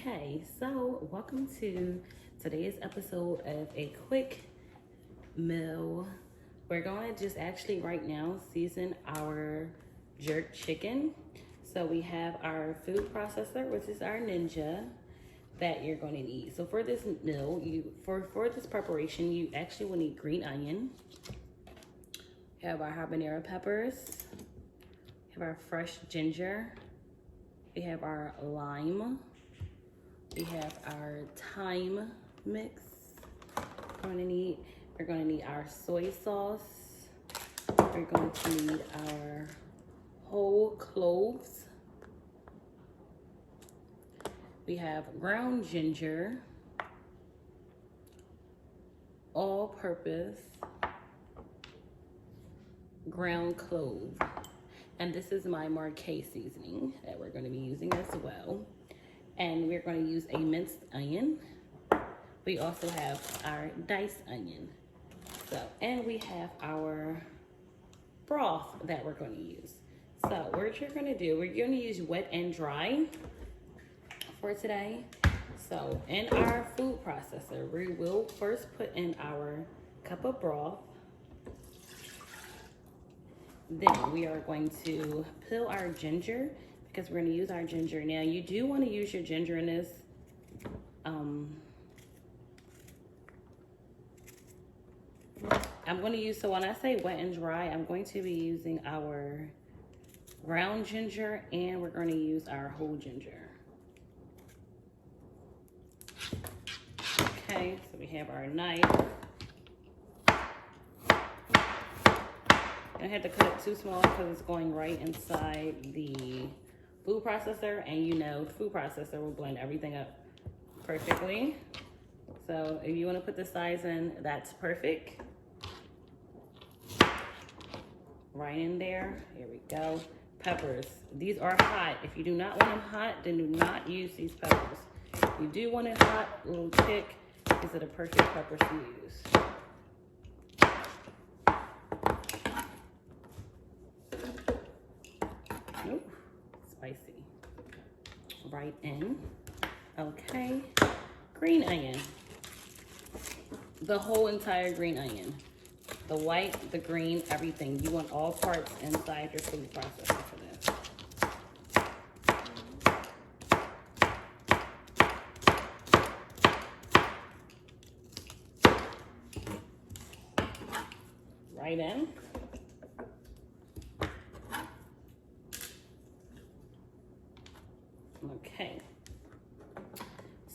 Okay, so welcome to today's episode of a quick meal. We're going to just actually right now season our jerk chicken. So we have our food processor, which is our Ninja, that you're going to need. So for this meal, for this preparation, you actually will need green onion. We have our habanero peppers. We have our fresh ginger. We have our lime. We have our thyme mix. We're going to need our soy sauce. We're going to need our whole cloves. We have ground ginger, all-purpose ground clove. And this is my markay seasoning that we're going to be using as well. And we're going to use a minced onion. We also have our diced onion. And we have our broth that we're going to use. So what you're going to do, we're going to use wet and dry for today. So in our food processor, we will first put in our cup of broth. Then we are going to peel our ginger because we're going to use our ginger. Now you do want to use your ginger in this. I'm going to use, so when I say wet and dry, I'm going to be using our ground ginger and we're going to use our whole ginger. Okay, so we have our knife. I had to cut it too small because it's going right inside the food processor, and you know the food processor will blend everything up perfectly. So if you want to put the size in, that's perfect. Right in there. Here we go. Peppers. These are hot. If you do not want them hot, then do not use these peppers. If you do want it hot, a little thick, these are the perfect peppers to use. Nope. Spicy. Right in. Okay. Green onion. The whole entire green onion. The white, the green, everything. You want all parts inside your food processor for this. Right in. Okay.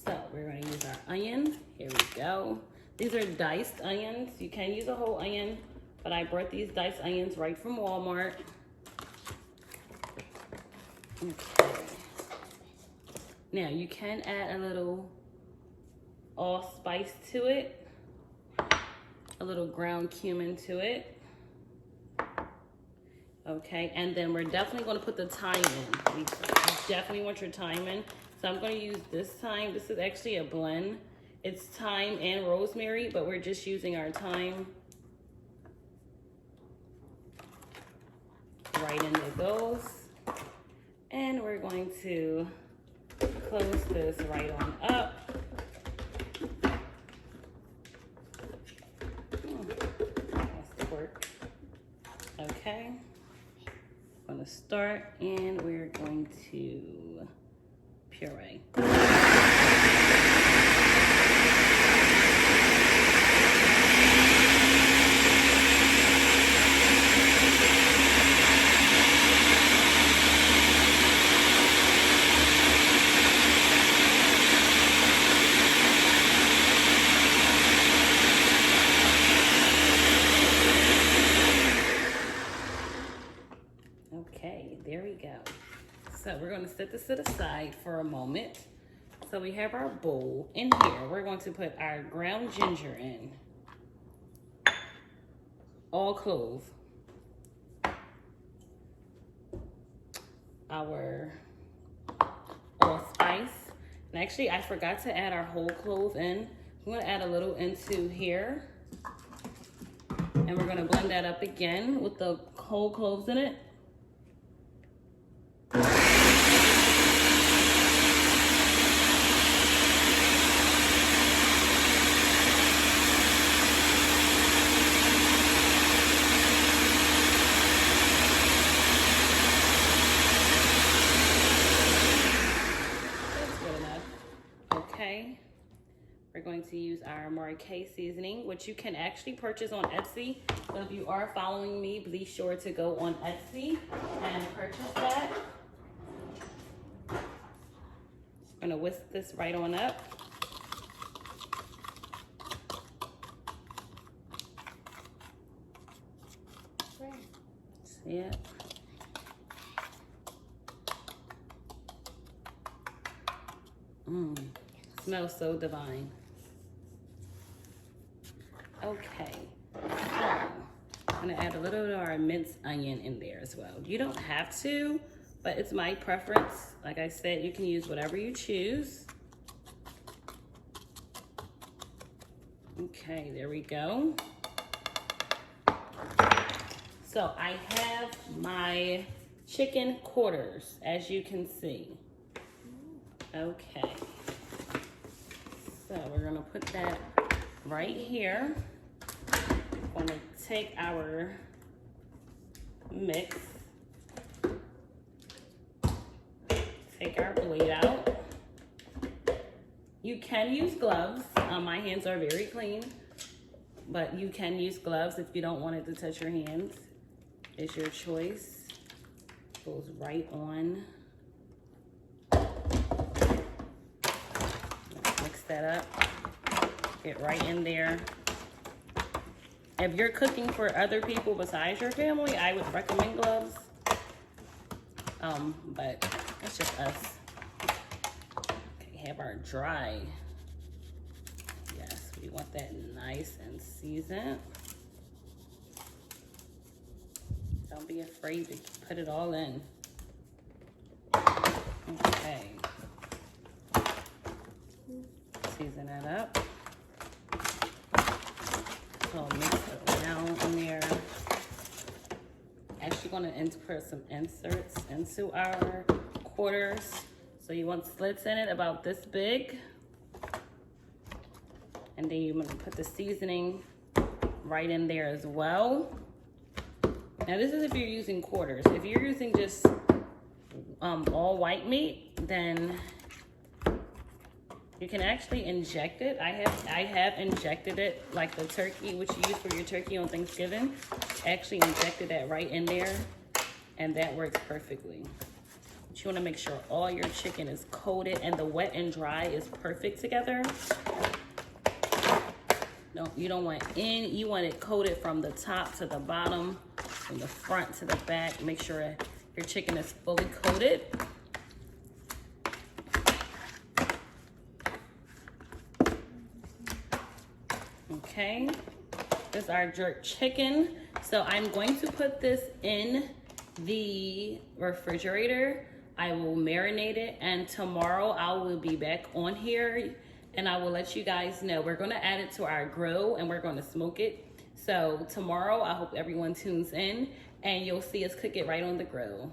So we're going to use our onion. Here we go. These are diced onions. You can use a whole onion, but I brought these diced onions right from Walmart. Okay. Now you can add a little allspice to it, a little ground cumin to it. Okay, and then we're definitely going to put the thyme in. You definitely want your thyme in. So I'm going to use this thyme. This is actually a blend. It's thyme and rosemary, but we're just using our thyme. Right into those. And we're going to close this right on up. That's the work. Okay. I'm going to start, and we're going to puree. Okay, there we go. So we're going to set this to the side for a moment. So we have our bowl. In here, we're going to put our ground ginger in. All clove. Our allspice. And actually, I forgot to add our whole clove in. I'm going to add a little into here. And we're going to blend that up again with the whole cloves in it. We're going to use our markay seasoning, which you can actually purchase on Etsy. So if you are following me, be sure to go on Etsy and purchase that. Just gonna whisk this right on up. See it? Smells so divine. Okay, so I'm gonna add a little bit of our minced onion in there as well. You don't have to, but it's my preference. Like I said, you can use whatever you choose. Okay, there we go. So I have my chicken quarters, as you can see. Okay. So we're gonna put that right here. I'm gonna take our mix, take our blade out. You can use gloves. My hands are very clean, but you can use gloves if you don't want it to touch your hands. It's your choice. Goes right on. Mix that up. Get right in there. If you're cooking for other people besides your family, I would recommend gloves. But it's just us. Okay, have our dry. Yes, we want that nice and seasoned. Don't be afraid to put it all in. Okay. Season that up. So mix it around in there. Actually going to put some inserts into our quarters. So you want slits in it about this big. And then you're going to put the seasoning right in there as well. Now this is if you're using quarters. If you're using just all white meat, then you can actually inject it. I have injected it like the turkey, which you use for your turkey on Thanksgiving. Actually injected that right in there, and that works perfectly. But you want to make sure all your chicken is coated and the wet and dry is perfect together. No, you don't want you want it coated from the top to the bottom, from the front to the back. Make sure your chicken is fully coated. Okay, this is our jerk chicken. So I'm going to put this in the refrigerator. I will marinate it, and tomorrow I will be back on here and I will let you guys know. We're gonna add it to our grill and we're gonna smoke it. So tomorrow, I hope everyone tunes in and you'll see us cook it right on the grill.